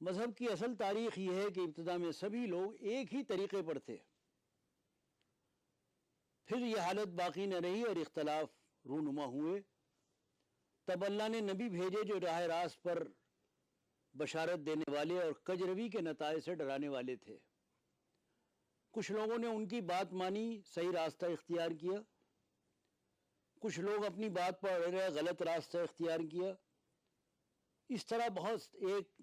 مذہب کی اصل تاریخ یہ ہے کہ ابتدا میں سبھی لوگ ایک ہی طریقے پر تھے، پھر یہ حالت باقی نہ رہی اور اختلاف رونما ہوئے، تب اللہ نے نبی بھیجے جو راہ راست پر بشارت دینے والے اور کجروی کے نتائج سے ڈرانے والے تھے۔ کچھ لوگوں نے ان کی بات مانی، صحیح راستہ اختیار کیا، کچھ لوگ اپنی بات پر اڑے رہے، غلط راستہ اختیار کیا۔ اس طرح ایک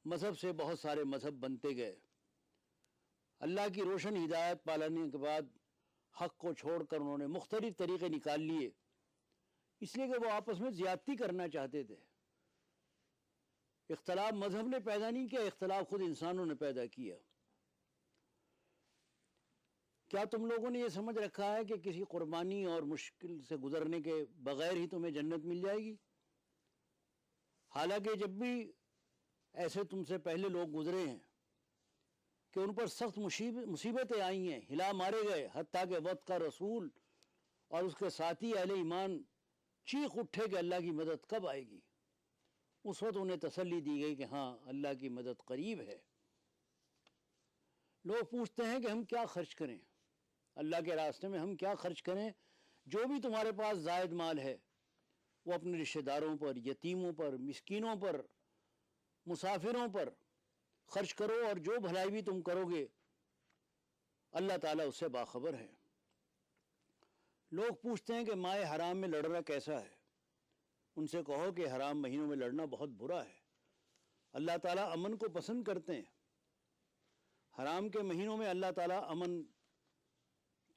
مذہب سے بہت سارے مذہب بنتے گئے۔ اللہ کی روشن ہدایت پانے کے بعد حق کو چھوڑ کر انہوں نے مختلف طریقے نکال لیے، اس لیے کہ وہ آپس میں زیادتی کرنا چاہتے تھے۔ اختلاف مذہب نے پیدا نہیں کیا، اختلاف خود انسانوں نے پیدا کیا۔ کیا تم لوگوں نے یہ سمجھ رکھا ہے کہ کسی قربانی اور مشکل سے گزرنے کے بغیر ہی تمہیں جنت مل جائے گی؟ حالانکہ جب بھی ایسے تم سے پہلے لوگ گزرے ہیں کہ ان پر سخت مصیبتیں آئی ہیں، ہلا مارے گئے، حتیٰ کہ وقت کا رسول اور اس کے ساتھی اہل ایمان چیخ اٹھے کہ اللہ کی مدد کب آئے گی۔ اس وقت انہیں تسلی دی گئی کہ ہاں اللہ کی مدد قریب ہے۔ لوگ پوچھتے ہیں کہ ہم کیا خرچ کریں، اللہ کے راستے میں ہم کیا خرچ کریں؟ جو بھی تمہارے پاس زائد مال ہے وہ اپنے رشتہ داروں پر، یتیموں پر، مسکینوں پر، مسافروں پر خرچ کرو، اور جو بھلائی بھی تم کرو گے اللہ تعالیٰ اس سے باخبر ہے۔ لوگ پوچھتے ہیں کہ ماہ حرام میں لڑنا کیسا ہے؟ ان سے کہو کہ حرام مہینوں میں لڑنا بہت برا ہے۔ اللہ تعالیٰ امن کو پسند کرتے ہیں۔ حرام کے مہینوں میں اللہ تعالیٰ امن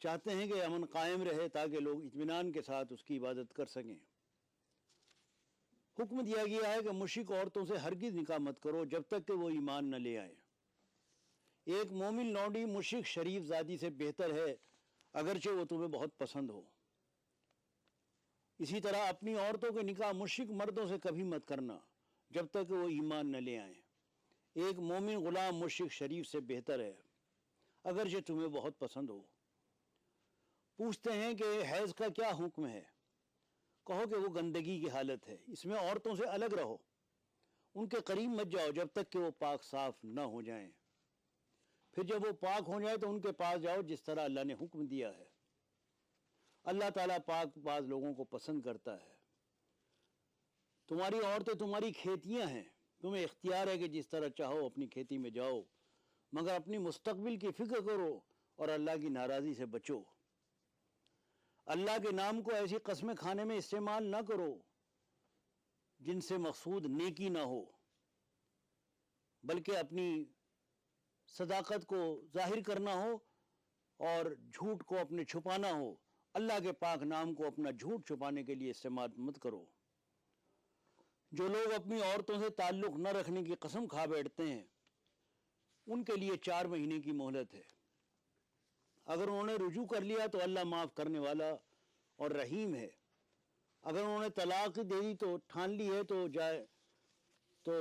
چاہتے ہیں کہ امن قائم رہے تاکہ لوگ اطمینان کے ساتھ اس کی عبادت کر سکیں۔ حکم دیا گیا ہے کہ مشرک عورتوں سے ہرگز نکاح مت کرو جب تک کہ وہ ایمان نہ لے آئیں۔ ایک مومن لونڈی مشرک شریف زادی سے بہتر ہے اگرچہ وہ تمہیں بہت پسند ہو۔ اسی طرح اپنی عورتوں کے نکاح مشرک مردوں سے کبھی مت کرنا جب تک کہ وہ ایمان نہ لے آئیں۔ ایک مومن غلام مشرک شریف سے بہتر ہے اگرچہ تمہیں بہت پسند ہو۔ پوچھتے ہیں کہ حیض کا کیا حکم ہے؟ کہو کہ وہ گندگی کی حالت ہے، اس میں عورتوں سے الگ رہو، ان کے قریب مت جاؤ جب تک کہ وہ پاک صاف نہ ہو جائیں، پھر جب وہ پاک ہو جائیں تو ان کے پاس جاؤ جس طرح اللہ نے حکم دیا ہے۔ اللہ تعالیٰ پاک باز لوگوں کو پسند کرتا ہے۔ تمہاری عورتیں تمہاری کھیتیاں ہیں، تمہیں اختیار ہے کہ جس طرح چاہو اپنی کھیتی میں جاؤ، مگر اپنی مستقبل کی فکر کرو اور اللہ کی ناراضی سے بچو۔ اللہ کے نام کو ایسی قسمیں کھانے میں استعمال نہ کرو جن سے مقصود نیکی نہ ہو، بلکہ اپنی صداقت کو ظاہر کرنا ہو اور جھوٹ کو اپنے چھپانا ہو۔ اللہ کے پاک نام کو اپنا جھوٹ چھپانے کے لیے استعمال مت کرو۔ جو لوگ اپنی عورتوں سے تعلق نہ رکھنے کی قسم کھا بیٹھتے ہیں ان کے لیے 4 مہینے کی مہلت ہے۔ اگر انہوں نے رجوع کر لیا تو اللہ معاف کرنے والا اور رحیم ہے۔ اگر انہوں نے طلاق دے دی تو ٹھان لی ہے تو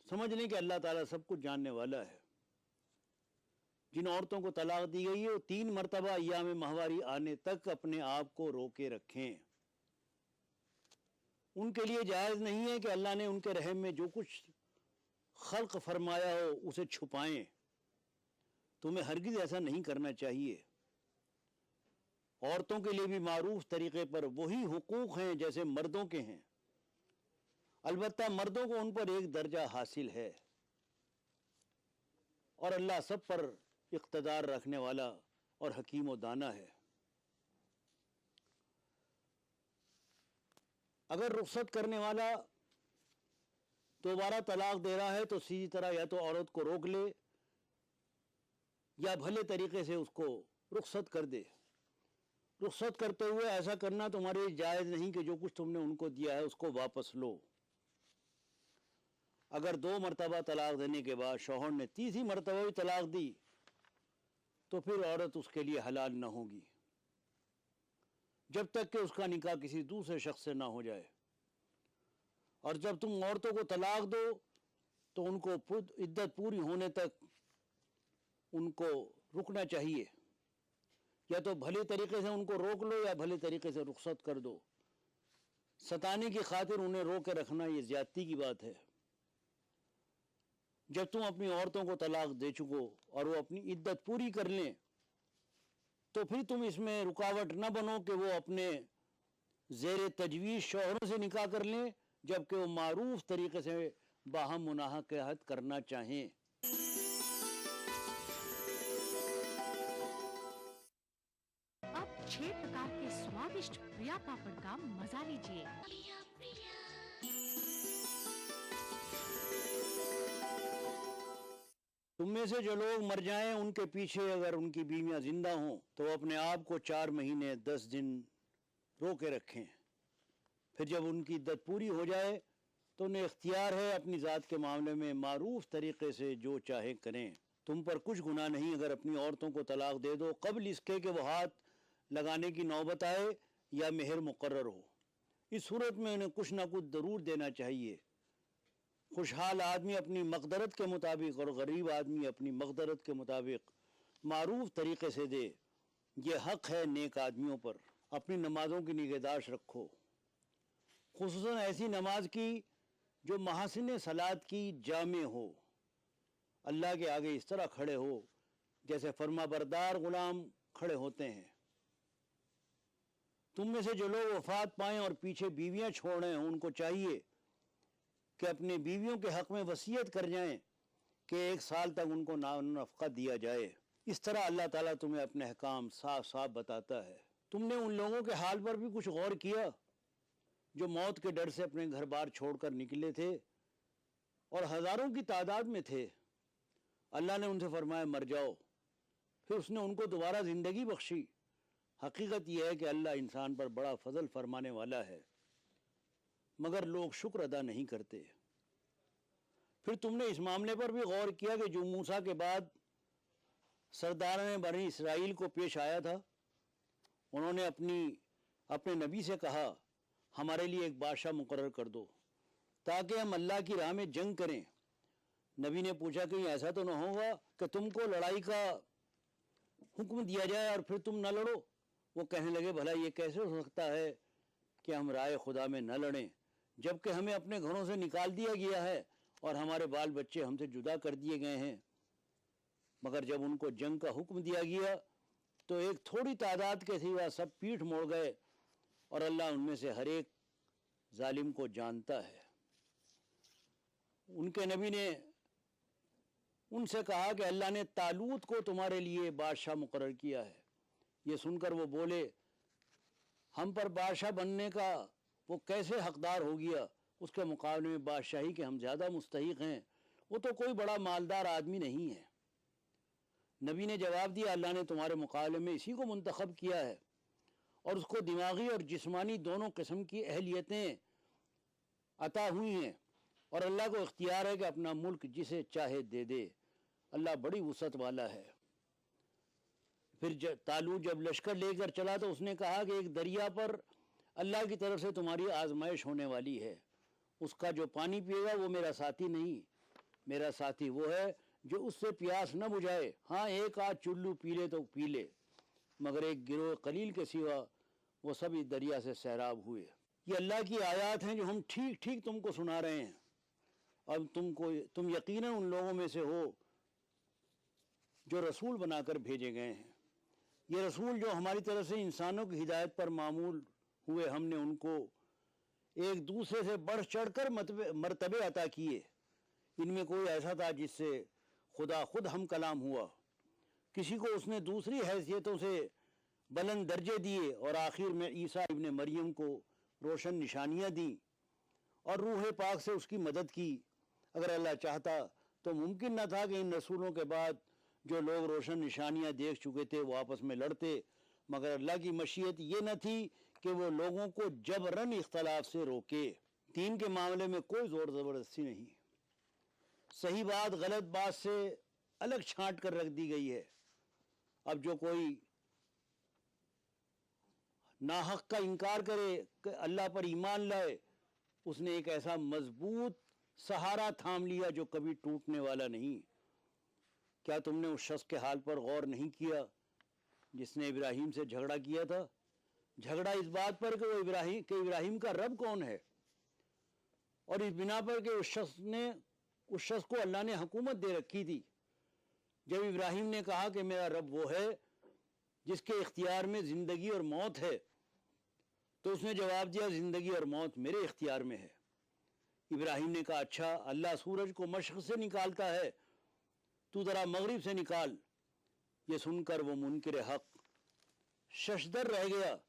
سمجھ لیں کہ اللہ تعالیٰ سب کچھ جاننے والا ہے۔ جن عورتوں کو طلاق دی گئی ہے وہ 3 مرتبہ ایام ماہواری آنے تک اپنے آپ کو روکے رکھیں۔ ان کے لیے جائز نہیں ہے کہ اللہ نے ان کے رحم میں جو کچھ خلق فرمایا ہو اسے چھپائیں۔ تمہیں ہرگز ایسا نہیں کرنا چاہیے۔ عورتوں کے لیے بھی معروف طریقے پر وہی حقوق ہیں جیسے مردوں کے ہیں، البتہ مردوں کو ان پر ایک درجہ حاصل ہے، اور اللہ سب پر اقتدار رکھنے والا اور حکیم و دانا ہے۔ اگر رخصت کرنے والا دوبارہ طلاق دے رہا ہے تو سیدھی طرح یا تو عورت کو روک لے یا بھلے طریقے سے اس کو رخصت کر دے۔ رخصت کرتے ہوئے ایسا کرنا تمہارے جائز نہیں کہ جو کچھ تم نے ان کو دیا ہے اس کو واپس لو۔ اگر 2 مرتبہ طلاق دینے کے بعد شوہر نے تیسری مرتبہ بھی طلاق دی تو پھر عورت اس کے لیے حلال نہ ہوگی جب تک کہ اس کا نکاح کسی دوسرے شخص سے نہ ہو جائے۔ اور جب تم عورتوں کو طلاق دو تو ان کو عدت پوری ہونے تک ان کو رکنا چاہیے، یا تو بھلے طریقے سے ان کو روک لو یا بھلے طریقے سے رخصت کر دو۔ ستانے کی خاطر انہیں روک کے رکھنا یہ زیادتی کی بات ہے۔ جب تم اپنی عورتوں کو طلاق دے چکو اور وہ اپنی عدت پوری کر لیں تو پھر تم اس میں رکاوٹ نہ بنو کہ وہ اپنے زیر تجویز شوہروں سے نکاح کر لیں جبکہ وہ معروف طریقے سے باہم مناکحت کرنا چاہیں۔ اب 6 प्रकार के स्वादिष्ट प्रिया पापड़ का मजा लीजिए। تم میں سے جو لوگ مر جائیں ان کے پیچھے اگر ان کی بیویاں زندہ ہوں تو وہ اپنے آپ کو 4 مہینے 10 دن روکے رکھیں، پھر جب ان کی عدت پوری ہو جائے تو انہیں اختیار ہے اپنی ذات کے معاملے میں معروف طریقے سے جو چاہے کریں۔ تم پر کچھ گناہ نہیں اگر اپنی عورتوں کو طلاق دے دو قبل اس کے کہ وہ ہاتھ لگانے کی نوبت آئے یا مہر مقرر ہو۔ اس صورت میں انہیں کچھ نہ کچھ ضرور دینا چاہیے۔ خوشحال آدمی اپنی مقدرت کے مطابق اور غریب آدمی اپنی مقدرت کے مطابق معروف طریقے سے دے، یہ حق ہے نیک آدمیوں پر۔ اپنی نمازوں کی نگہداشت رکھو، خصوصاً ایسی نماز کی جو محاسن صلاۃ کی جامع ہو، اللہ کے آگے اس طرح کھڑے ہو جیسے فرما بردار غلام کھڑے ہوتے ہیں۔ تم میں سے جو لوگ وفات پائیں اور پیچھے بیویاں چھوڑ رہے ہیں ان کو چاہیے کہ اپنے بیویوں کے حق میں وصیت کر جائیں کہ 1 سال تک ان کو نفقہ دیا جائے۔ اس طرح اللہ تعالیٰ تمہیں اپنے احکام صاف صاف بتاتا ہے۔ تم نے ان لوگوں کے حال پر بھی کچھ غور کیا جو موت کے ڈر سے اپنے گھر بار چھوڑ کر نکلے تھے اور ہزاروں کی تعداد میں تھے؟ اللہ نے ان سے فرمایا مر جاؤ، پھر اس نے ان کو دوبارہ زندگی بخشی۔ حقیقت یہ ہے کہ اللہ انسان پر بڑا فضل فرمانے والا ہے، مگر لوگ شکر ادا نہیں کرتے۔ پھر تم نے اس معاملے پر بھی غور کیا کہ جو موسیٰ کے بعد سرداران بنی اسرائیل کو پیش آیا تھا، انہوں نے اپنے نبی سے کہا ہمارے لیے ایک بادشاہ مقرر کر دو تاکہ ہم اللہ کی راہ میں جنگ کریں۔ نبی نے پوچھا کہیں ایسا تو نہ ہوگا کہ تم کو لڑائی کا حکم دیا جائے اور پھر تم نہ لڑو؟ وہ کہنے لگے بھلا یہ کیسے ہو سکتا ہے کہ ہم رائے خدا میں نہ لڑیں جبکہ ہمیں اپنے گھروں سے نکال دیا گیا ہے اور ہمارے بال بچے ہم سے جدا کر دیے گئے ہیں۔ مگر جب ان کو جنگ کا حکم دیا گیا تو ایک تھوڑی تعداد کے سوا سب پیٹھ موڑ گئے، اور اللہ ان میں سے ہر ایک ظالم کو جانتا ہے۔ ان کے نبی نے ان سے کہا کہ اللہ نے طالوت کو تمہارے لیے بادشاہ مقرر کیا ہے۔ یہ سن کر وہ بولے ہم پر بادشاہ بننے کا وہ کیسے حقدار ہو گیا؟ اس کے مقابلے میں بادشاہی کے ہم زیادہ مستحق ہیں، وہ تو کوئی بڑا مالدار آدمی نہیں ہے۔ نبی نے جواب دیا اللہ نے تمہارے مقابلے میں اسی کو منتخب کیا ہے اور اس کو دماغی اور جسمانی دونوں قسم کی اہلیتیں عطا ہوئی ہیں، اور اللہ کو اختیار ہے کہ اپنا ملک جسے چاہے دے دے۔ اللہ بڑی وسعت والا ہے۔ پھر طالوت جب لشکر لے کر چلا تو اس نے کہا کہ ایک دریا پر اللہ کی طرف سے تمہاری آزمائش ہونے والی ہے، اس کا جو پانی پیے گا وہ میرا ساتھی نہیں، میرا ساتھی وہ ہے جو اس سے پیاس نہ بجھائے۔ ہاں ایک آدھ چلو پی لے تو پی لے، مگر ایک گروہ قلیل کے سوا وہ سب اس دریا سے سیراب ہوئے۔ یہ اللہ کی آیات ہیں جو ہم ٹھیک ٹھیک تم کو سنا رہے ہیں، اب تم یقیناً ان لوگوں میں سے ہو جو رسول بنا کر بھیجے گئے ہیں۔ یہ رسول جو ہماری طرف سے انسانوں کی ہدایت پر معمول ہوئے، ہم نے ان کو ایک دوسرے سے بڑھ چڑھ کر مرتبے عطا کیے۔ ان میں کوئی ایسا تھا جس سے خدا خود ہم کلام ہوا، کسی کو اس نے دوسری حیثیتوں سے بلند درجے دیے، اور آخر میں عیسیٰ ابن مریم کو روشن نشانیاں دیں اور روح پاک سے اس کی مدد کی۔ اگر اللہ چاہتا تو ممکن نہ تھا کہ ان رسولوں کے بعد جو لوگ روشن نشانیاں دیکھ چکے تھے وہ آپس میں لڑتے، مگر اللہ کی مشیت یہ نہ تھی کہ وہ لوگوں کو جبراً اختلاف سے روکے۔ دین کے معاملے میں کوئی زور زبردستی نہیں، صحیح بات غلط بات سے الگ چھانٹ کر رکھ دی گئی ہے۔ اب جو کوئی ناحق کا انکار کرے کہ اللہ پر ایمان لائے، اس نے ایک ایسا مضبوط سہارا تھام لیا جو کبھی ٹوٹنے والا نہیں۔ کیا تم نے اس شخص کے حال پر غور نہیں کیا جس نے ابراہیم سے جھگڑا کیا تھا؟ جھگڑا اس بات پر کہ ابراہیم کا رب کون ہے، اور اس بنا پر کہ اس شخص نے उस शख्स को अल्लाह ने हुकूमत दे रखी थी। जब इब्राहिम ने कहा कि मेरा रब वो है जिसके इख्तियार में ज़िंदगी और मौत है, तो उसने जवाब दिया ज़िंदगी और मौत मेरे इख्तियार में है। इब्राहिम ने कहा अच्छा, अल्लाह सूरज को मशरक़ से निकालता है, तू ज़रा मगरिब से निकाल। ये सुनकर वो मुनकिर हक़ शशदर रह गया,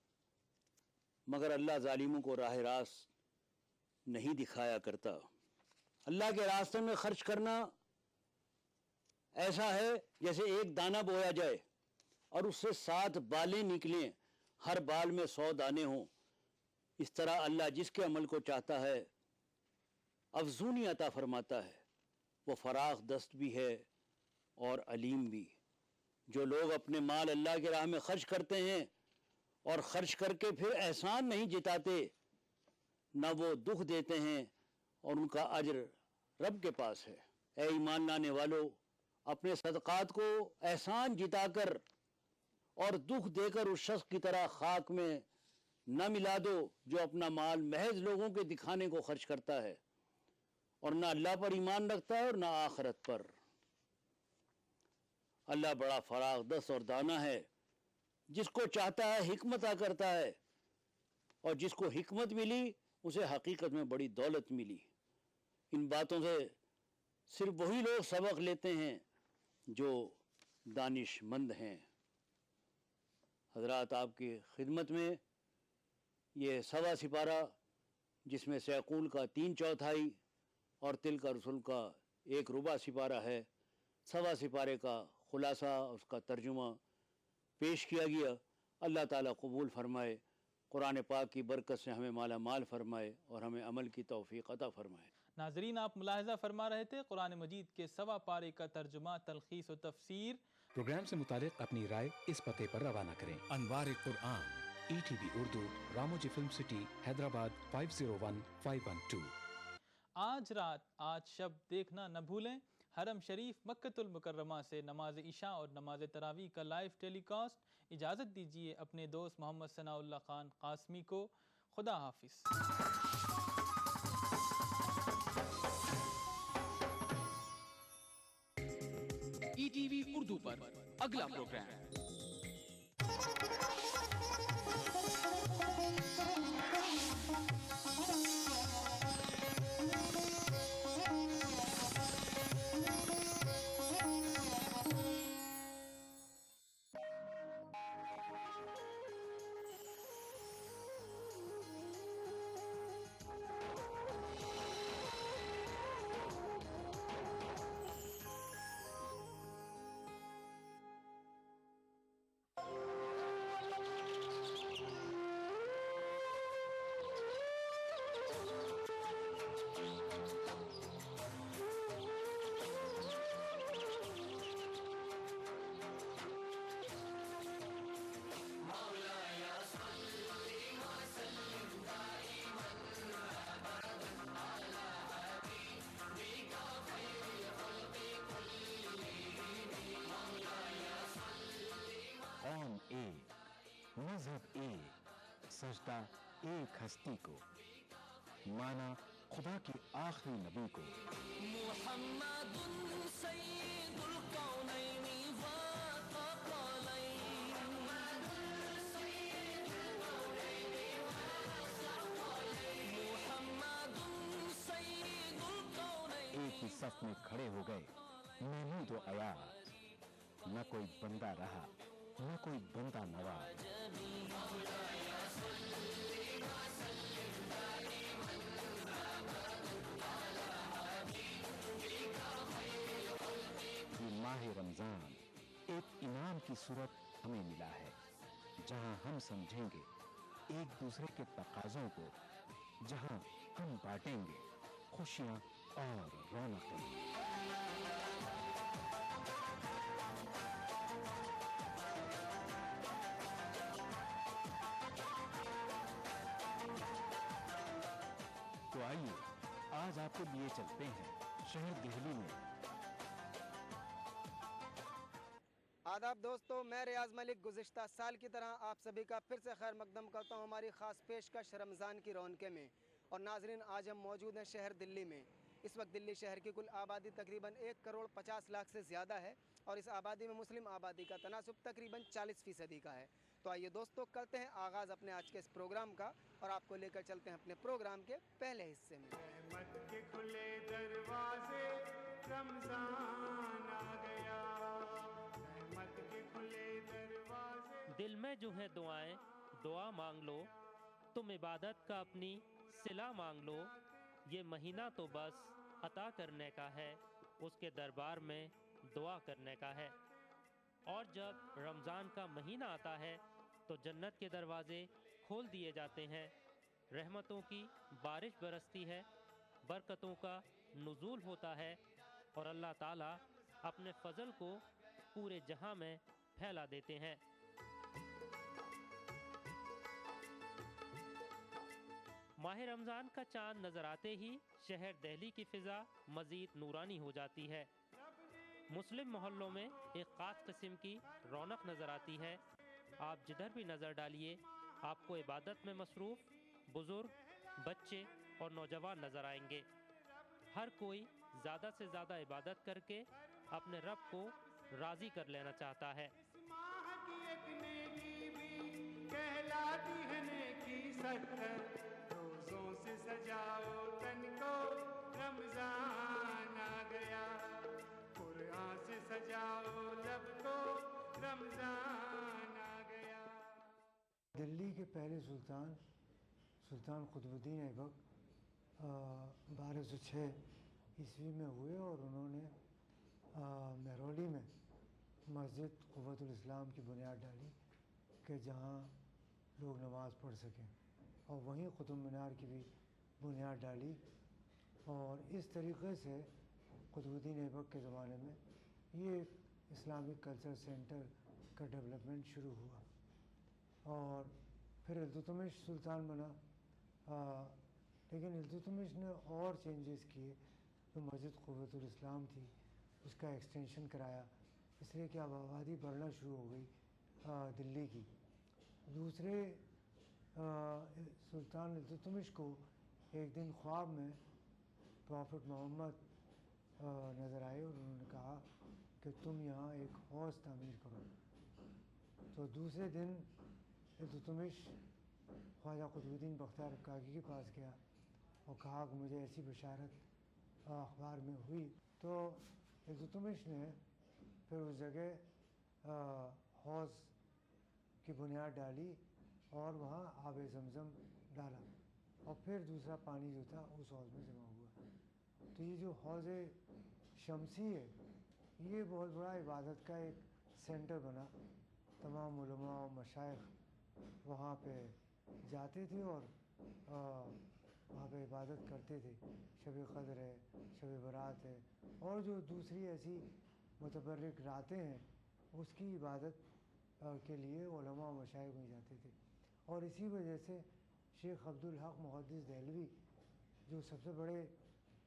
मगर अल्लाह ज़ालिमों को राह रास्त नहीं दिखाया करता। अल्लाह के रास्ते में खर्च करना ऐसा है जैसे एक दाना बोया जाए और उससे 7 बालें निकलें, हर बाल में 100 दाने हों। इस तरह अल्लाह जिसके अमल को चाहता है अफजूनी अता फरमाता है। वो फराख दस्त भी है और अलीम भी। जो लोग अपने माल अल्लाह की राह में खर्च करते हैं और खर्च करके फिर एहसान नहीं जिताते, न वो दुख देते हैं और उनका अज्र रब के पास है। ऐ ईमान लाने वालों, अपने सदक़ात को एहसान जिताकर और दुख देकर उस शख्स की तरह खाक में न मिला दो जो अपना माल महज लोगों के दिखाने को खर्च करता है और न अल्लाह पर ईमान रखता है और न आखिरत पर। अल्लाह बड़ा फराग दस्त और दाना है, जिसको चाहता है हिकमत अता करता है, और जिसको हिकमत मिली उसे हकीकत में बड़ी दौलत मिली। इन बातों से सिर्फ वही लोग सबक लेते हैं जो दानिशमंद हैं। हजरात, आपकी खिदमत में ये सवा सिपारा, जिसमें सैकूल का 3/4 और तिल का रसूल का 1 रुबा सिपारा है, सवा सिपारे का खुलासा, उसका तर्जुमा पेश किया गया। अल्लाह ताला कबूल फरमाए, कुरान पाक की बरकत से हमें माला माल फरमाए और हमें अमल की तौफीक अता फरमाए। नाजरीन, आप मुलाहिज़ा फरमा रहे थे कुरान मजीद के सवा पारे का तर्जुमा, तलखीस व तफसीर। प्रोग्राम से मुतालिक अपनी राय इस पते पर रवाना करें। अनवार कुरान, ETV Urdu, Ramoji Film City, Hyderabad 501512। आज रात आज शब देखना न भूलें। हरम शरीफ मक्कतुल मुकर्रमा से नमाज इशा और नमाज तरावी का लाइव टेलीकास्ट। इजाज़त दीजिए अपने दोस्त मोहम्मद सनाउल्लाह खान कासमी को। खुदा हाफिज़। ETV उर्दू पर अगला प्रोग्राम एक, मजहब एक, सजदा एक हस्ती को, माना खुदा की आखिरी नबी को। मुहम्मदुन सय्यिदुल कौनैनि व थक़लैन। मुहम्मदुन सय्यिदुल कौनैनि। एक ही सफ में खड़े हो गए महमूद व अयाज, न कोई बंदा रहा न कोई बंदा नवाज। ये माह रमजान एक इनाम की सूरत हमें मिला है, जहां हम समझेंगे एक दूसरे के तकाजों को, जहां हम बांटेंगे खुशियां और रौनकें। तो आइए आज आपको लिए चलते हैं शहर दिल्ली में। आदाब दोस्तों, मैं रियाज मलिक गुज़िश्ता साल की तरह आप सभी का फिर से खैर मकदम करता हूँ हमारी ख़ास पेशकश रमज़ान की रौनके में। और नाजरीन, आज हम मौजूद हैं शहर दिल्ली में। اس وقت دلی شہر کی کل آبادی تقریباً 1,50,00,000 سے زیادہ ہے اور اس آبادی میں مسلم آبادی کا تناسب تقریباً 40% کا ہے۔ تو آئیے دوستو کرتے ہیں آغاز اپنے آج کے اس پروگرام کا اور آپ کو لے کر چلتے ہیں اپنے پروگرام کے پہلے حصے میں۔ رحمت کے کھلے دروازے رمضان آ گیا، رحمت کے کھلے دروازے۔ دل میں جو ہے دعائیں دعا مانگ لو، تم عبادت کا اپنی صلہ مانگ لو، یہ مہینہ تو بس عطا کرنے کا ہے، اس کے دربار میں دعا کرنے کا ہے۔ اور جب رمضان کا مہینہ آتا ہے تو جنت کے دروازے کھول دیے جاتے ہیں، رحمتوں کی بارش برستی ہے، برکتوں کا نزول ہوتا ہے اور اللہ تعالیٰ اپنے فضل کو پورے جہاں میں پھیلا دیتے ہیں۔ ماہ رمضان کا چاند نظر آتے ہی شہر دہلی کی فضا مزید نورانی ہو جاتی ہے۔ مسلم محلوں میں ایک خاص قسم کی رونق نظر آتی ہے۔ آپ جدھر بھی نظر ڈالیے آپ کو عبادت میں مصروف بزرگ، بچے اور نوجوان نظر آئیں گے۔ ہر کوئی زیادہ سے زیادہ عبادت کر کے اپنے رب کو راضی کر لینا چاہتا ہے۔ اس ماہ کی ایک نیکی بھی کہلاتی ہے نیکی 70 روزوں سے سجاؤ تن کو رمضان آ گیا، قرآن سے سجاؤ لب کو رمضان آ گیا۔ دلی کے پہلے سلطان قطب الدین ایبک 1206 عیسوی میں ہوئے اور انہوں نے مہرولی میں مسجد قوت الاسلام کی بنیاد ڈالی کہ جہاں لوگ نماز پڑھ سکیں، اور وہیں قطب مینار کی بھی بنیاد ڈالی، اور اس طریقے سے قطب الدین ایبک کے زمانے میں یہ اسلامک کلچر سینٹر کا ڈیولپمنٹ شروع ہوا۔ اور پھر التتمش سلطان بنا، لیکن التتمش نے اور چینجز کیے۔ جو مسجد قوت الاسلام تھی اس کا ایکسٹینشن کرایا، اس لیے کہ اب آبادی بڑھنا شروع ہو گئی دلی کی۔ دوسرے سلطان التتمش کو ایک دن خواب میں پروفٹ محمد نظر آئے اور انہوں نے کہا کہ تم یہاں ایک حوض تعمیر کرو۔ تو دوسرے دن التتمش خواجہ قطب الدین بختیار کاکی کے پاس گیا اور کہا کہ مجھے ایسی بشارت اخبار میں ہوئی۔ تو التتمش نے پھر اس جگہ حوض کی بنیاد ڈالی اور وہاں آب زمزم ڈالا، اور پھر دوسرا پانی جو تھا اس حوض میں جمع ہوا۔ تو یہ جو حوض شمسی ہے یہ بہت بڑا عبادت کا ایک سینٹر بنا۔ تمام علماء و مشائخ وہاں پہ جاتے تھے اور وہاں پہ عبادت کرتے تھے۔ شب قدر ہے، شب برات ہے، اور جو دوسری ایسی متبرک راتیں ہیں اس کی عبادت کے لیے علماء و مشائخ میں جاتے تھے۔ اور اسی وجہ سے شیخ عبدالحق محدث دہلوی جو سب سے بڑے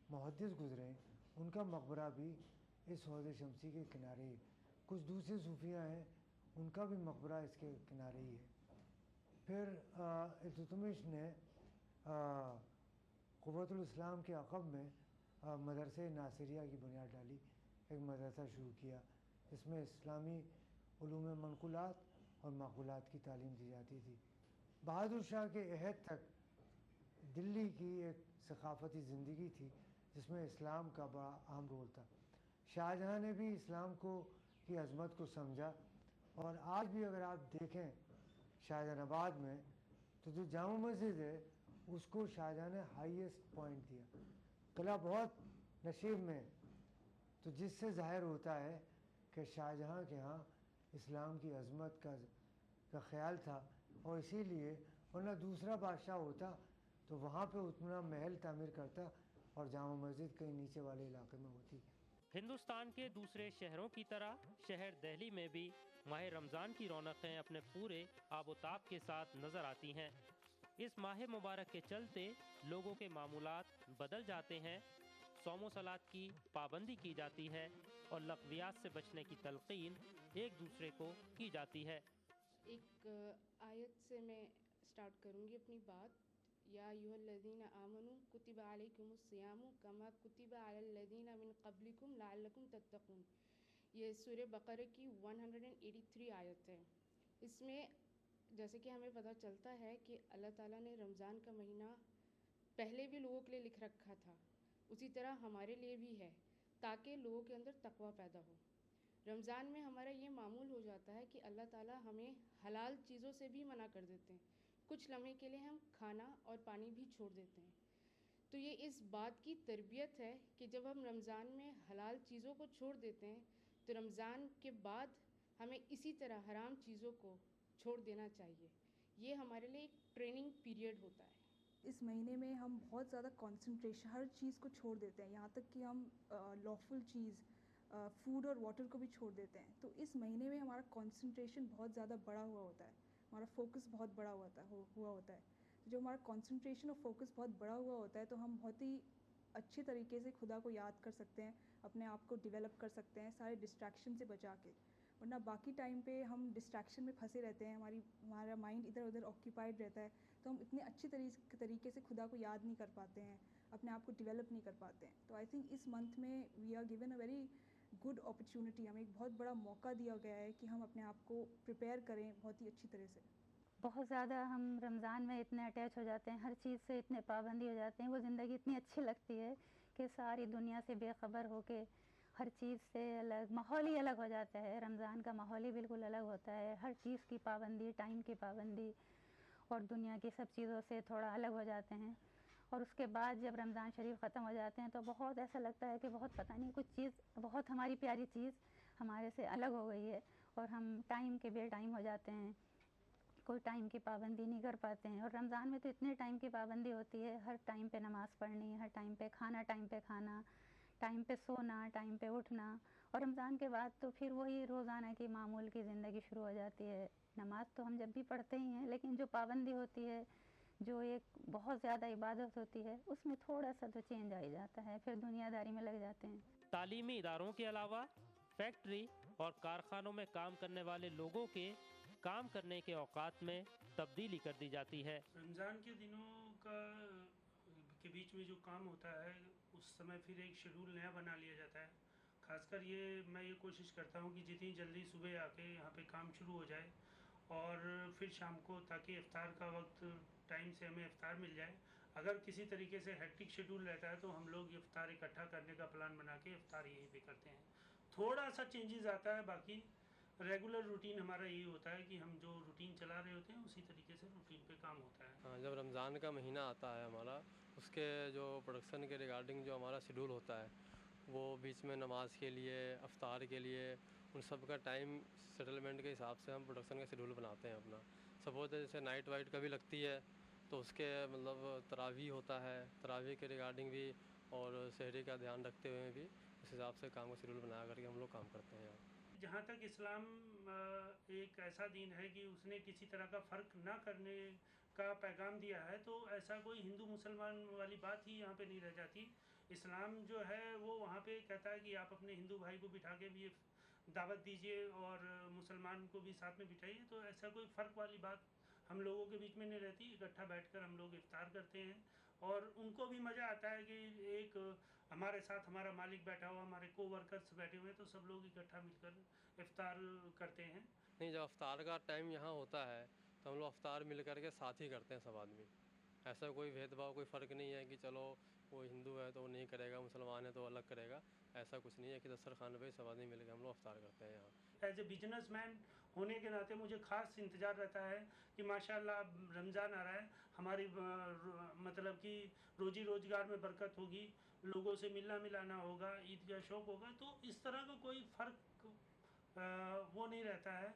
محدث گزرے ہیں، ان کا مقبرہ بھی اس حوض شمسی کے کنارے ہی۔ کچھ دوسرے صوفیاء ہیں ان کا بھی مقبرہ اس کے کنارے ہی ہے۔ پھر التتمش نے قوت الاسلام کے عقب میں مدرسہ ناصریہ کی بنیاد ڈالی، ایک مدرسہ شروع کیا جس میں اسلامی علوم منقولات اور معقولات کی تعلیم دی جاتی تھی۔ بہادر شاہ کے عہد تک دلی کی ایک ثقافتی زندگی تھی جس میں اسلام کا بڑا اہم رول تھا۔ شاہجہاں نے بھی اسلام کی عظمت کو سمجھا، اور آج بھی اگر آپ دیکھیں شاہجہان آباد میں تو جو جامع مسجد ہے اس کو شاہجہاں نے ہائیسٹ پوائنٹ دیا۔ قلعہ بہت نشیب میں، تو جس سے ظاہر ہوتا ہے کہ شاہجہاں کے ہاں اسلام کی عظمت کا خیال تھا، اور اسی لیے ورنہ دوسرا بادشاہ ہوتا تو وہاں پہ اتنا محل تعمیر کرتا اور جامع مسجد کہیں نیچے والے علاقے میں ہوتی۔ ہندوستان کے دوسرے شہروں کی طرح شہر دہلی میں بھی ماہ رمضان کی رونقیں اپنے پورے آب و تاب کے ساتھ نظر آتی ہیں۔ اس ماہ مبارک کے چلتے لوگوں کے معمولات بدل جاتے ہیں، صوم و صلات کی پابندی کی جاتی ہے اور لغویات سے بچنے کی تلقین ایک دوسرے کو کی جاتی ہے۔ ایک آیت سے میں سٹارٹ کروں گی اپنی بات۔ या अय्युहल्लज़ीना आमनू कुतिबा अलैकुमुस्सियामु कमा कुतिबा अलल्लज़ीना मिन क़ब्लिकुम लअल्लकुम तत्तक़ून। ये सूरह बकरा की 183 आयत है। इसमें जैसे कि हमें पता चलता है कि अल्लाह ताला ने रमज़ान का महीना पहले भी लोगों के लिए लिख रखा था, उसी तरह हमारे लिए भी है, ताकि लोगों के अंदर तक़वा पैदा हो। रमज़ान में हमारा ये मामूल हो जाता है कि अल्लाह ताला हमें हलाल चीज़ों से भी मना कर देते हैं। कुछ लम्हे के लिए हम खाना और पानी भी छोड़ देते हैं। तो ये इस बात की तरबियत है कि जब हम रमज़ान में हलाल चीज़ों को छोड़ देते हैं तो रमज़ान के बाद हमें इसी तरह हराम चीज़ों को छोड़ देना चाहिए। ये हमारे लिए एक ट्रेनिंग पीरियड होता है। इस महीने में हम बहुत ज़्यादा कंसंट्रेशन हर चीज़ को छोड़ देते हैं, यहाँ तक कि हम लॉफुल चीज़ फूड और वाटर को भी छोड़ देते हैं। तो इस महीने में हमारा कंसंट्रेशन बहुत ज़्यादा बढ़ा हुआ होता है, हमारा फोकस बहुत बड़ा हुआ होता है। तो जब हमारा कंसंट्रेशन और फोकस बहुत बड़ा हुआ होता है तो हम बहुत ही अच्छे तरीके से खुदा को याद कर सकते हैं, अपने आप को डेवलप कर सकते हैं सारे डिस्ट्रैक्शन से बचा के। वरना बाकी टाइम पे हम डिस्ट्रैक्शन में फंसे रहते हैं, हमारा माइंड इधर उधर ऑक्यूपाइड रहता है, तो हम इतने अच्छे तरीके से खुदा को याद नहीं कर पाते हैं, अपने आप को डेवलप नहीं कर पाते हैं। तो आई थिंक इस मंथ में we are given a very good opportunity, हमें एक बहुत बड़ा मौका दिया गया है कि हम अपने आप को प्रिपेयर करें बहुत ही अच्छी तरह से। बहुत ज़्यादा हम रमज़ान में इतने अटैच हो जाते हैं, हर चीज़ से इतने पाबंदी हो जाते हैं, वो ज़िंदगी इतनी अच्छी लगती है कि सारी दुनिया से बेखबर होके हर चीज़ से अलग, माहौल ही अलग हो जाता है। रमज़ान का माहौल ही बिल्कुल अलग होता है, हर चीज़ की पाबंदी, टाइम की पाबंदी और दुनिया की सब चीज़ों से थोड़ा अलग हो जाते हैं। और उसके बाद जब रमज़ान शरीफ ख़त्म हो जाते हैं तो बहुत ऐसा लगता है कि बहुत पता नहीं कुछ चीज़, बहुत हमारी प्यारी चीज़ हमारे से अलग हो गई है और हम टाइम के बे टाइम हो जाते हैं, कोई टाइम की पाबंदी नहीं कर पाते हैं। और रमज़ान में तो इतने टाइम की पाबंदी होती है, हर टाइम पे नमाज़ पढ़नी, हर टाइम पे खाना, टाइम पे सोना, टाइम पे उठना। और रमज़ान के बाद तो फिर वही रोज़ाना की मामूल की ज़िंदगी शुरू हो जाती है। नमाज़ तो हम जब भी पढ़ते ही हैं, लेकिन जो पाबंदी होती है, जो एक बहुत ज़्यादा इबादत होती है, उसमें थोड़ा सा तो चेंज आ ही जाता है, फिर दुनियादारी में लग जाते हैं। तालीमी इदारों के अलावा फैक्ट्री और कारखानों में काम करने वाले लोगों के काम करने के औकात में तब्दीली कर दी जाती है। रमज़ान के दिनों के बीच में जो काम होता है उस समय फिर एक शेड्यूल नया बना लिया जाता है। खासकर मैं ये कोशिश करता हूँ कि जितनी जल्दी सुबह आके यहाँ पे काम शुरू हो जाए और फिर शाम को, ताकि इफ्तार का वक्त टाइम से हमें इफ्तार मिल जाए। अगर किसी तरीके से हेक्टिक शेड्यूल रहता है तो हम लोग इफ्तार इकट्ठा करने का प्लान बना के इफ्तार यहीं पे करते हैं। थोड़ा सा चेंजेस आता है, बाकी रेगुलर रूटीन हमारा यही होता है कि हम जो रूटीन चला रहे होते हैं उसी तरीके से रूटीन पे काम होता है। हाँ, जब रमज़ान का महीना आता है हमारा, उसके जो प्रोडक्शन के रिगार्डिंग जो हमारा शेड्यूल होता है, वो बीच में नमाज के लिए, अफ्तार के लिए, उन सब का टाइम सेटलमेंट के हिसाब से हम प्रोडक्शन का शेड्यूल बनाते हैं अपना। सपोज जैसे नाइट वाइट कभी लगती है तो उसके मतलब तरावी होता है, तरावी के रिगार्डिंग भी और शहरी का ध्यान रखते हुए भी उस हिसाब से काम का शेड्यूल बना करके हम लोग काम करते हैं। जहाँ तक इस्लाम एक ऐसा दीन है कि उसने किसी तरह का फ़र्क ना करने का पैगाम दिया है, तो ऐसा कोई हिंदू मुसलमान वाली बात ही यहाँ पे नहीं रह जाती। इस्लाम जो है वो वहाँ पे कहता है कि आप अपने हिंदू भाई को बिठा के भी दावत दीजिए और मुसलमान को भी साथ में बिठाइए। तो ऐसा कोई फ़र्क वाली बात हम लोगों के बीच में नहीं रहती। इकट्ठा बैठकर हम लोग इफ्तार करते हैं और उनको भी मज़ा आता है कि एक हमारे साथ हमारा मालिक बैठा हुआ, हमारे कोवर्कर्स बैठे हुए हैं, तो सब लोग इकट्ठा मिलकर इफ्तार करते हैं। नहीं, जब अफ्तार का टाइम यहाँ होता है तो हम लोग अफ्तार मिल करके साथ ही करते हैं सब आदमी। ऐसा कोई भेदभाव, कोई फ़र्क नहीं है कि चलो वो हिंदू है तो वो नहीं करेगा, मुसलमान है तो अलग करेगा। ऐसा कुछ नहीं है कि दस्तरखान पे सब आदमी मिलकर हम लोग अफ्तार करते हैं यहाँ। एज ए बिजनेसमैन होने के नाते मुझे ख़ास इंतज़ार रहता है कि माशाल्लाह रमज़ान आ रहा है, हमारी मतलब कि रोजी रोज़गार में बरकत होगी, लोगों से मिलना मिलाना होगा, ईद का शौक़ होगा। तो इस तरह का कोई फ़र्क वो नहीं रहता है।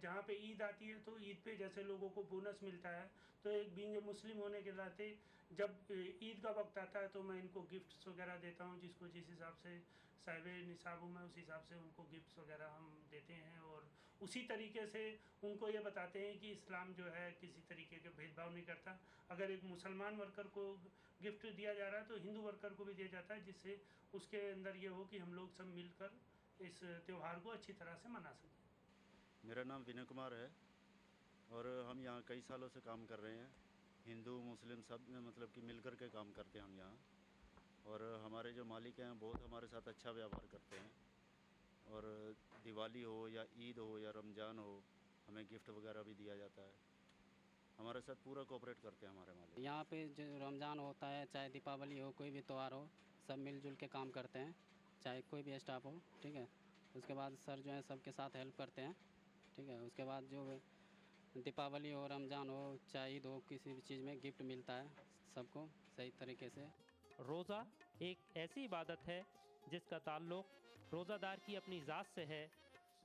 जहाँ पे ईद आती है तो ईद पे जैसे लोगों को बोनस मिलता है, तो एक बीइंग ए मुस्लिम होने के नाते जब ईद का वक्त आता है तो मैं इनको गिफ्ट्स वगैरह देता हूँ, जिसको जिस हिसाब से साहिब निसाब हूँ मैं उस हिसाब से उनको गिफ्ट्स वगैरह हम देते हैं। और उसी तरीके से उनको ये बताते हैं कि इस्लाम जो है किसी तरीके के भेदभाव नहीं करता। अगर एक मुसलमान वर्कर को गिफ्ट दिया जा रहा है तो हिंदू वर्कर को भी दिया जाता है, जिससे उसके अंदर ये हो कि हम लोग सब मिलकर इस त्यौहार को अच्छी तरह से मना सकें। मेरा नाम विनय कुमार है और हम यहाँ कई सालों से काम कर रहे हैं। हिंदू मुस्लिम सब मतलब कि मिल कर के काम करते हैं हम यहाँ। और हमारे जो मालिक हैं बहुत हमारे साथ अच्छा व्यवहार करते हैं। और दिवाली हो या ईद हो या रमज़ान हो, हमें गिफ्ट वगैरह भी दिया जाता है। हमारे साथ पूरा कोऑपरेट करते हैं हमारे मालिक। यहाँ पे जो रमज़ान होता है, चाहे दीपावली हो, कोई भी त्यौहार हो, सब मिलजुल के काम करते हैं, चाहे कोई भी स्टाफ हो, ठीक है। उसके बाद सर जो है सबके साथ हेल्प करते हैं, ठीक है। उसके बाद जो दीपावली हो, रमज़ान हो, चाहे ईद हो, किसी भी चीज़ में गिफ्ट मिलता है सबको सही तरीके से। रोज़ा एक ऐसी इबादत है जिसका ताल्लुक़ रोज़ादार की अपनी ज़ात से है।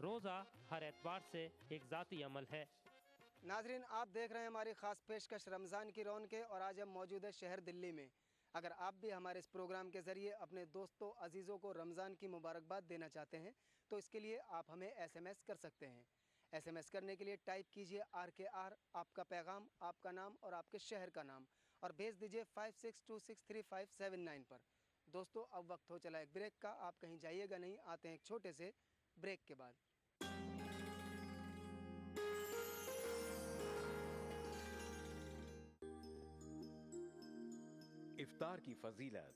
रोज़ा हर एतबार से एक ज़ाती अमल है। नाजरीन, आप देख रहे हैं हमारी ख़ास पेशकश रमज़ान की रौनकें, और आज हम मौजूद है शहर दिल्ली में। अगर आप भी हमारे इस प्रोग्राम के ज़रिए अपने दोस्तों अजीज़ों को रमज़ान की मुबारकबाद देना चाहते हैं तो इसके लिए आप हमें SMS कर सकते हैं। SMS करने के लिए टाइप कीजिए RKR, आपका पैगाम, आपका नाम और आपके शहर का नाम, और भेज दीजिए 56263579 पर। दोस्तों, अब वक्त हो चला एक ब्रेक का। आप कहीं जाइएगा नहीं, आते हैं एक छोटे से ब्रेक के बाद। इफ्तार की फजीलत,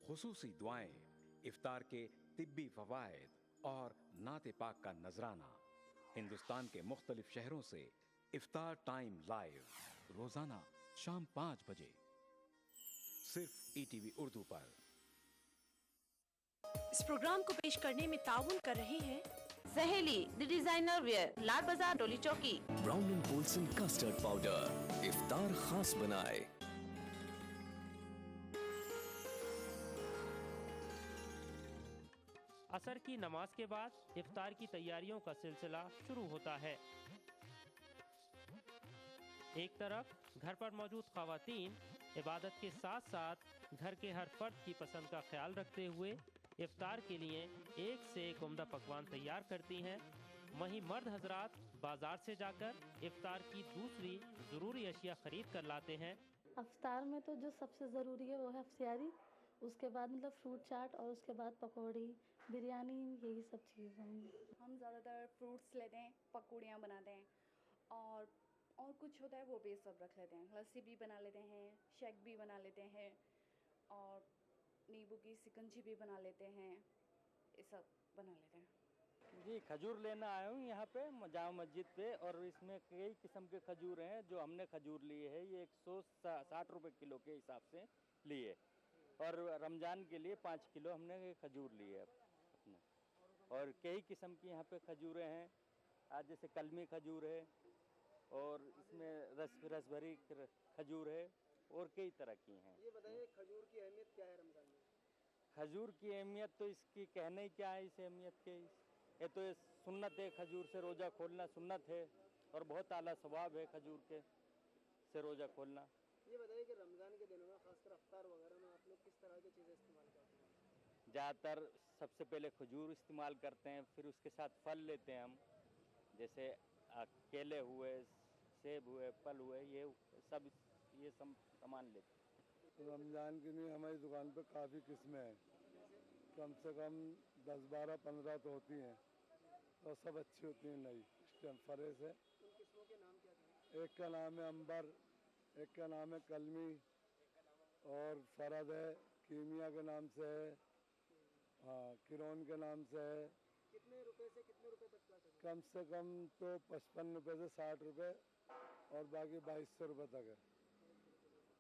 खुसूसी दुआएं, इफ्तार के तिब्बी फवायद और नाते पाक का नजराना। हिंदुस्तान के मुख्तलिफ शहरों से इफ्तार टाइम लाइव, रोजाना शाम 5 बजे, सिर्फ ETV उर्दू पर। इस प्रोग्राम को पेश करने में ताउन कर रहे हैं सहेली the designer wear, Lal Bazar, Doli Chowki. Brown and Polson custard powder इफ्तार खास बनाए। असर की नमाज के बाद इफ्तार की तैयारियों का सिलसिला शुरू होता है। एक तरफ घर पर मौजूद ख़वातीन इबादत के साथ साथ घर के हर फर्द की पसंद का ख्याल रखते हुए इफ्तार के लिए एक से एक उम्दा पकवान तैयार करती हैं। वहीं मर्द हजरात बाजार से जाकर इफ्तार की दूसरी ज़रूरी अशिया ख़रीद कर लाते हैं। इफ्तार में तो जो सबसे ज़रूरी है वो है अफ्तियारी, उसके बाद मतलब फ्रूट चाट, और उसके बाद पकौड़ी, बिरयानी, यही सब चीज़ें हैं। हम ज़्यादातर फ्रूट्स लेते हैं, पकौड़ियाँ बनाते हैं, और कुछ होता है वो भी सब रख लेते हैं। लस्सी भी बना लेते हैं, शेक भी बना लेते हैं, और नींबू की शिकंजी भी बना लेते हैं, ये सब बना लेते हैं। जी, खजूर लेना आया हूँ यहाँ पे जामा मस्जिद पे, और इसमें कई किस्म के खजूर हैं। जो हमने खजूर लिए है ये 160 रुपये किलो के हिसाब से लिए, और रमज़ान के लिए 5 किलो हमने खजूर लिए अपने। और कई किस्म की यहाँ पे खजूरें हैं, आज जैसे कलमी खजूर है, और इसमें रस भरी खजूर है, और कई तरह की हैं। ये बताइए खजूर की अहमियत क्या है रमज़ान में? खजूर की अहमियत तो इसकी कहना ही क्या है, इस अहमियत के। ये तो ये सुन्नत है, खजूर से रोज़ा खोलना सुन्नत है, और बहुत आला सवाब है खजूर के से रोज़ा खोलना। ये बताइए कि रमज़ान के दिनों में खासकर अफ्तार वगैरह में आप लोग किस तरह की चीज़ें इस्तेमाल करते हैं? ज़्यादातर सबसे पहले खजूर इस्तेमाल करते हैं, फिर उसके साथ फल लेते हैं हम, जैसे केले हुए, सेब हुए, फल हुए, ये सब सामान लेते हैं। रमज़ान के लिए हमारी दुकान पर काफ़ी किस्में हैं, कम से कम 10, 12, 15 तो होती हैं, और सब अच्छी होती हैं नई। इस टाइम फरेज है। उन किस्मों के नाम क्या हैं? एक का नाम है अंबर, एक का नाम है कलमी, और फरद है, कीमिया के नाम से है, हाँ, किरोन के नाम से है। कितने रुपए से कितने रुपए तक का? कम से कम तो 55 रुपये से 60 रुपये, और बाकी 2200 रुपये तक है।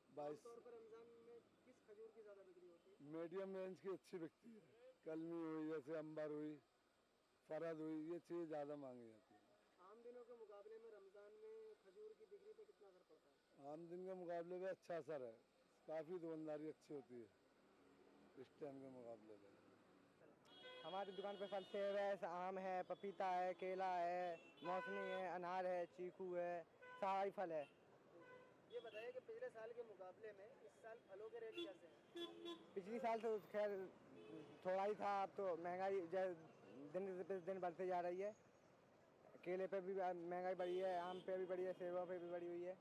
22 तौर पर रमज़ान में किस खजूर की ज़्यादा बिक्री होती है? मीडियम रेंज की अच्छी बिकती है। कलमी हुई, जैसे अंबर हुई, फरद हुई, ये चीज़ ज़्यादा मांगी जाती है। आम दिनों के मुकाबले में रमज़ान में खजूर की बिक्री पे कितना असर पड़ता है? आम दिन के मुकाबले में अच्छा असर है, काफ़ी दुकानदारी अच्छी होती है इस टाइम के मुकाबले में। हमारी दुकान पे फल सेब है, आम है, पपीता है, केला है, मौसमी है, अनार है, चीकू है, सारा ही फल है। ये बताइए कि पिछले साल के मुकाबले में इस साल फलों के रेट कैसे हैं? पिछली साल तो खैर थोड़ा ही था, अब तो महंगाई दिन पे दिन बढ़ते जा रही है। केले पे भी महंगाई बढ़ी है, आम पे भी बढ़ी है, सेबों पे भी बढ़ी हुई है।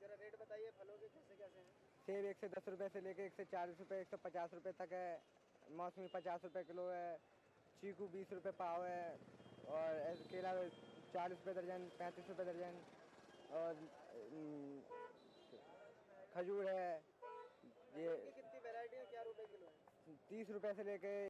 जरा रेट बताइए फलों के कैसे हैं? सेब 1 से 10 रुपये से लेके 1 से 40 रुपये, 150 रुपये तक है। मौसमी 50 रुपये किलो है, चीकू 20 रुपये पाव है, और केला 40 रुपये दर्जन, 35 रुपये दर्जन, और खजूर है, ये कितनी वैरायटी है, क्या रुपए किलो है? 30 रुपए से लेके